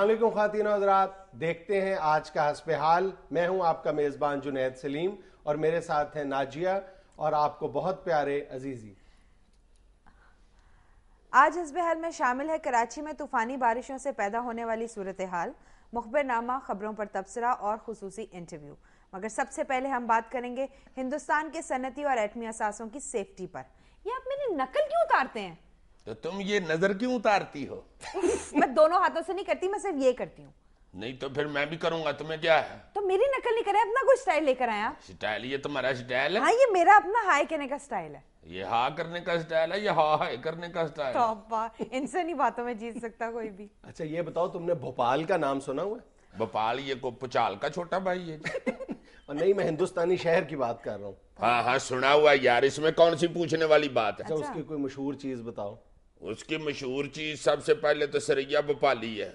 السلام علیکم خواتین و حضرات، دیکھتے ہیں آج کا حسب حال. میں ہوں آپ کا میزبان جنید سلیم اور میرے ساتھ ہیں ناجیہ اور آپ کو بہت پیارے عزیزی. آج حسب حال میں شامل ہے کراچی میں طوفانی بارشوں سے پیدا ہونے والی صورتحال، مخبرنامہ، خبروں پر تبصرہ اور خصوصی انٹرویو. مگر سب سے پہلے ہم بات کریں گے ہندوستان کے صنعتی اور ایٹمی اثاثوں کی سیفٹی پر. یہ آپ میری نقل کیوں اتارتے ہیں؟ تو تم یہ نظر کیوں اتارتی ہو؟ میں دونوں ہاتھوں سے نہیں کرتی، میں صرف یہ کرتی ہوں. نہیں تو پھر میں بھی کروں گا، تمہیں کیا ہے؟ تو میری نقل نہیں کریں، اپنا کوئی سٹائل لے کر آیا. سٹائل؟ یہ تمہارا سٹائل ہے؟ ہاں، یہ میرا اپنا ہائی کہنے کا سٹائل ہے. یہ ہاں کرنے کا سٹائل ہے یا ہاں ہائے کرنے کا سٹائل ہے؟ توبہ، ان سے نہیں باتوں میں جیت سکتا کوئی بھی. اچھا یہ بتاؤ، تم نے بھوپال کا نام سنا ہوا ہے؟ بھوپال یہ کو پچال کا چھوٹا بھائی ہے؟ اور نہیں، میں ہندوستانی شہر کی بات کر رہا ہوں. ہاں سنا ہوا یار، اس میں کون سی پوچھنے والی بات ہے؟ اچھا اس کی کوئی مشہور چیز بتاؤ. اس کی مشہور چیز سب سے پہلے تو سریا بھوپالی ہے.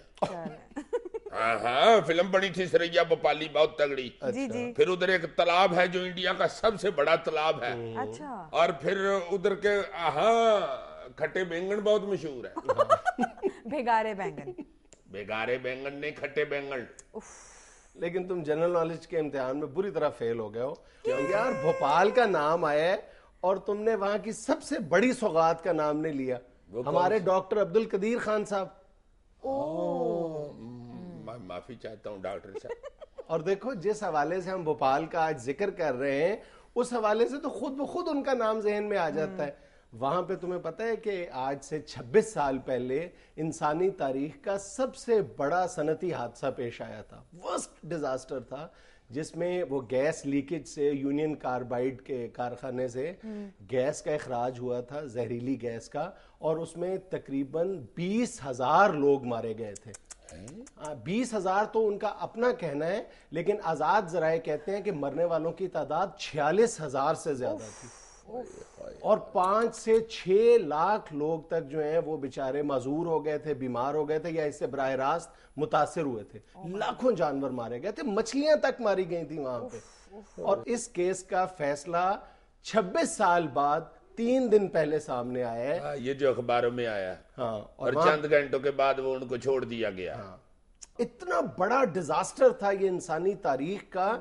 ہاں فلم بنی تھی سریا بھوپالی، بہت تگڑی. جی جی. پھر ادھر ایک تالاب ہے جو انڈیا کا سب سے بڑا تالاب ہے. اچھا. اور پھر ادھر کے ہاں کھٹے بینگن بہت مشہور ہے. بھگارے بینگن. بھگارے بینگن نہیں، کھٹے بینگن. لیکن تم جنرل نالج کے امتحان میں بری طرح فیل ہو گئے ہو. یار بھوپال کا نام آیا ہے اور تم نے وہاں کی سب سے بڑی سوغات کا نام نہیں لیا. ہمارے ڈاکٹر عبد القدیر خان صاحب. میں معافی چاہتا ہوں ڈاکٹر صاحب. اور دیکھو جس حوالے سے ہم بھوپال کا آج ذکر کر رہے ہیں اس حوالے سے تو خود بخود ان کا نام ذہن میں آ جاتا ہے. وہاں پہ تمہیں پتہ ہے کہ آج سے 26 سال پہلے انسانی تاریخ کا سب سے بڑا صنعتی حادثہ پیش آیا تھا. ورسٹ ڈیزاسٹر تھا جس میں وہ گیس لیکیج سے، یونین کاربائڈ کے کارخانے سے گیس کا اخراج ہوا تھا، زہریلی گیس کا، اور اس میں تقریباً 20,000 لوگ مارے گئے تھے. 20,000 تو ان کا اپنا کہنا ہے، لیکن آزاد ذرائع کہتے ہیں کہ مرنے والوں کی تعداد 46,000 سے زیادہ تھی. اور 5 سے 6 لاکھ لوگ تک جو ہیں وہ بیچارے معذور ہو گئے تھے، بیمار ہو گئے تھے یا اس سے براہ راست متاثر ہوئے تھے. لاکھوں جانور مارے گئے تھے، مچھلیاں تک ماری گئی تھی وہاں پہ. اور اس کیس کا فیصلہ 26 سال بعد 3 دن پہلے سامنے آیا ہے. یہ جو اخباروں میں آیا. ہاں. اور چند گھنٹوں کے بعد وہ ان کو چھوڑ دیا گیا. اتنا بڑا ڈیزاسٹر تھا یہ انسانی تاریخ کا.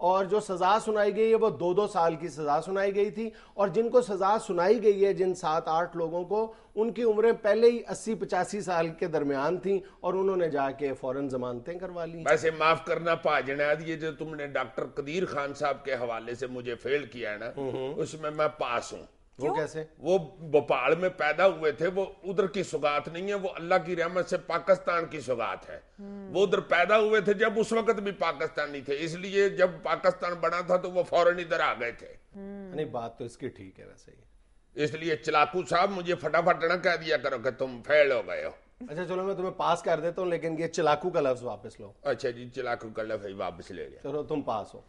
اور جو سزا سنائی گئی ہے وہ 2 سال کی سزا سنائی گئی تھی. اور جن کو سزا سنائی گئی ہے، جن 7-8 لوگوں کو، ان کی عمریں پہلے ہی 80-85 سال کے درمیان تھیں اور انہوں نے جا کے فوراً ضمانتیں کروا لی. ویسے معاف کرنا پا جنید، یہ جو تم نے ڈاکٹر قدیر خان صاحب کے حوالے سے مجھے فیل کیا ہے نا، اس میں پاس ہوں. وہ کیسے؟ وہ بھوپال میں پیدا ہوئے تھے، وہ ادھر کی سوغات نہیں ہے، وہ اللہ کی رحمت سے پاکستان کی سوغات ہے. وہ ادھر پیدا ہوئے تھے جب اس وقت بھی پاکستانی تھے، اس لیے جب پاکستان بنا تھا تو وہ فوراً ادھر آ گئے تھے. نہیں بات تو اس کی ٹھیک ہے ویسے ہی. اس لیے چلاکو صاحب مجھے فٹافٹ نہ کہہ دیا کرو کہ تم فیل ہو گئے ہو. اچھا چلو میں تمہیں پاس کر دیتا ہوں، لیکن یہ چلاکو کا لفظ واپس لو. اچھا جی، چلاکو کا لفظ واپس لے لیا. چلو تم پاس ہو.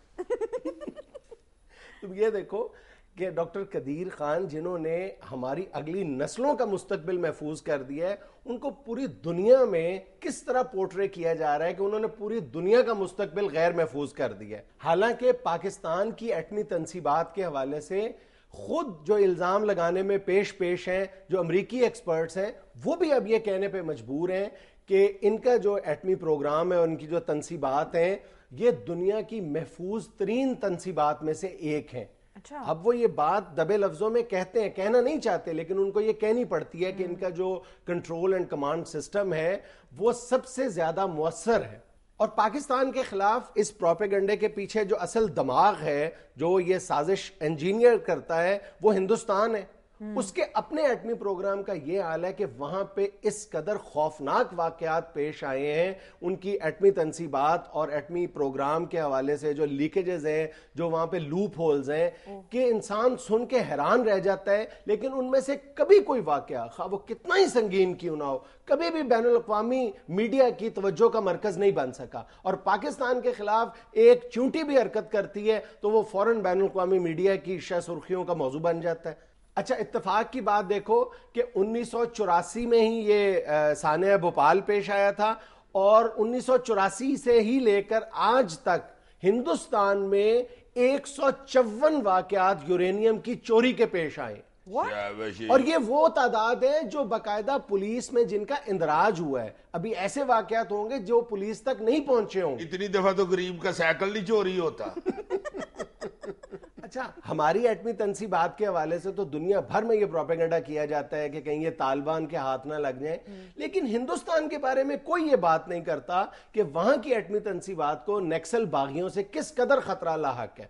تم یہ دیکھو کہ ڈاکٹر قدیر خان جنہوں نے ہماری اگلی نسلوں کا مستقبل محفوظ کر دیا ہے، ان کو پوری دنیا میں کس طرح پورٹرے کیا جا رہا ہے کہ انہوں نے پوری دنیا کا مستقبل غیر محفوظ کر دیا ہے. حالانکہ پاکستان کی ایٹمی تنصیبات کے حوالے سے خود جو الزام لگانے میں پیش ہیں، جو امریکی ایکسپرٹس ہیں، وہ بھی اب یہ کہنے پہ مجبور ہیں کہ ان کا جو ایٹمی پروگرام ہے، ان کی جو تنصیبات ہیں، یہ دنیا کی محفوظ ترین تنصیبات میں سے ایک ہیں. اب وہ یہ بات دبے لفظوں میں کہتے ہیں، کہنا نہیں چاہتے، لیکن ان کو یہ کہنی پڑتی ہے کہ ان کا جو کنٹرول اینڈ کمانڈ سسٹم ہے وہ سب سے زیادہ مؤثر ہے. اور پاکستان کے خلاف اس پروپیگنڈے کے پیچھے جو اصل دماغ ہے، جو یہ سازش انجینئر کرتا ہے، وہ ہندوستان ہے. اس کے اپنے ایٹمی پروگرام کا یہ حال ہے کہ وہاں پہ اس قدر خوفناک واقعات پیش آئے ہیں ان کی ایٹمی تنصیبات اور ایٹمی پروگرام کے حوالے سے، جو لیکیجز ہیں، جو وہاں پہ لوپ ہولز ہیں، کہ انسان سن کے حیران رہ جاتا ہے. لیکن ان میں سے کبھی کوئی واقعہ، خواہ وہ کتنا ہی سنگین کیوں نہ ہو، کبھی بھی بین الاقوامی میڈیا کی توجہ کا مرکز نہیں بن سکا. اور پاکستان کے خلاف ایک چونٹی بھی حرکت کرتی ہے تو وہ فوراً بین الاقوامی میڈیا کی شہ سرخیوں کا موضوع بن جاتا ہے. اچھا اتفاق کی بات دیکھو کہ 1984 میں ہی یہ سانحہ بھوپال پیش آیا تھا، اور 1984 سے ہی لے کر آج تک ہندوستان میں 154 واقعات یورینیم کی چوری کے پیش آئے. اور یہ وہ تعداد ہے جو باقاعدہ پولیس میں جن کا اندراج ہوا ہے. ابھی ایسے واقعات ہوں گے جو پولیس تک نہیں پہنچے ہوں گے. اتنی دفعہ تو غریب کا سائیکل نہیں چوری ہوتا. اچھا، ہماری ایٹمی تنصیبات کے حوالے سے تو دنیا بھر میں یہ پروپیگنڈا کیا جاتا ہے کہ کہیں یہ طالبان کے ہاتھ نہ لگ جائیں، لیکن ہندوستان کے بارے میں کوئی یہ بات نہیں کرتا کہ وہاں کی ایٹمی تنصیبات کو نیکسل باغیوں سے کس قدر خطرہ لاحق ہے.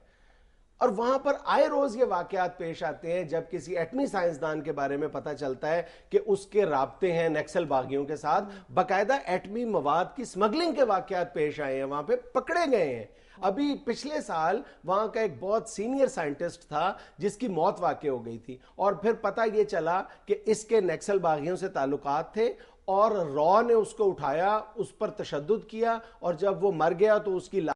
اور وہاں پر آئے روز یہ واقعات پیش آتے ہیں جب کسی ایٹمی سائنسدان کے بارے میں پتہ چلتا ہے کہ اس کے رابطے ہیں نیکسل باغیوں کے ساتھ، باقاعدہ ایٹمی مواد کی سمگلنگ کے واقعات پیش آئے ہیں، وہاں پہ پکڑے گئے ہیں. ابھی پچھلے سال وہاں کا ایک بہت سینئر سائنٹسٹ تھا جس کی موت واقع ہو گئی تھی، اور پھر پتہ یہ چلا کہ اس کے نیکسل باغیوں سے تعلقات تھے، اور را نے اس کو اٹھایا، اس پر تشدد کیا، اور جب وہ مر گیا تو اس کی